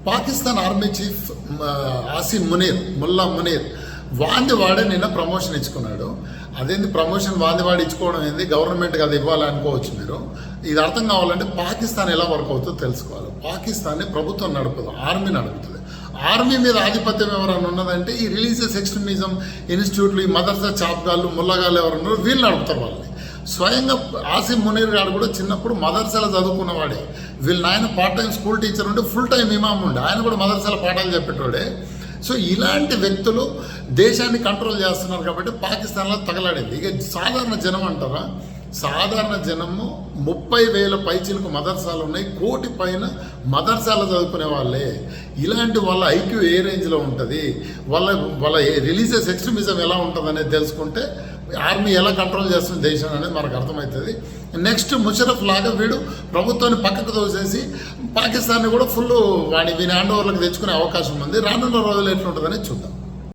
Pakistan army chief Asim Munir Mullah Munir వాడే నిన్న promotion ఇచ్చుకున్నాడు. అదేంది ప్రమోషన్ వాడి ఇచ్చుకోవడం ఏంది, గవర్నమెంట్కి అది ఇవ్వాలనుకోవచ్చు మీరు. ఇది అర్థం కావాలంటే పాకిస్తాన్ ఎలా వర్క్ అవుతుందో తెలుసుకోవాలి. పాకిస్తాన్ని ప్రభుత్వం నడుపుతుంది, ఆర్మీ నడుపుతుంది. ఆర్మీ మీద ఆధిపత్యం ఎవరైనా ఉన్నదంటే ఈ రిలీజియస్ ఎక్స్ట్రీమిజం ఇన్స్టిట్యూట్లు, ఈ మదర్సా చాప్గాళ్ళు ముల్లగాళ్ళు ఎవరున్నారో వీళ్ళు నడుపుతారు వాళ్ళని. స్వయంగా ఆసిమ్ మునీర్ గారు కూడా చిన్నప్పుడు మదర్సాలో చదువుకున్నవాడే. వీళ్ళ నాయన పార్ట్ టైం స్కూల్ టీచర్ ఉంటే ఫుల్ టైం ఇమామ్ ఉండే, ఆయన కూడా మదర్సాల పాఠాలు చెప్పేటోడే. సో ఇలాంటి వ్యక్తులు దేశాన్ని కంట్రోల్ చేస్తున్నారు కాబట్టి పాకిస్తాన్లో తగలాడింది. ఇక సాధారణ జనం అంటారా, సాధారణ జనము 30,000 పైచీలకు మదర్సాలు ఉన్నాయి, 1 కోటి పైన మదర్సాలు చదువుకునే వాళ్ళే. ఇలాంటి వాళ్ళ ఐక్యూ ఏ రేంజ్లో ఉంటుంది, వాళ్ళ రిలీజియస్ ఎక్స్ట్రీమిజం ఎలా ఉంటుంది అనేది తెలుసుకుంటే ఆర్మీ ఎలా కంట్రోల్ చేస్తుంది దేశాన్ని అనేది మనకు అర్థమవుతుంది. నెక్స్ట్ ముషరఫ్ లాగా వీడు ప్రభుత్వాన్ని పక్కకు తోసేసి పాకిస్తాన్ని కూడా ఫుల్ వీని హ్యాండ్ ఓవర్లకు తెచ్చుకునే అవకాశం ఉంది. రానున్న రోజులు ఎట్లుంటుందని చూద్దాం.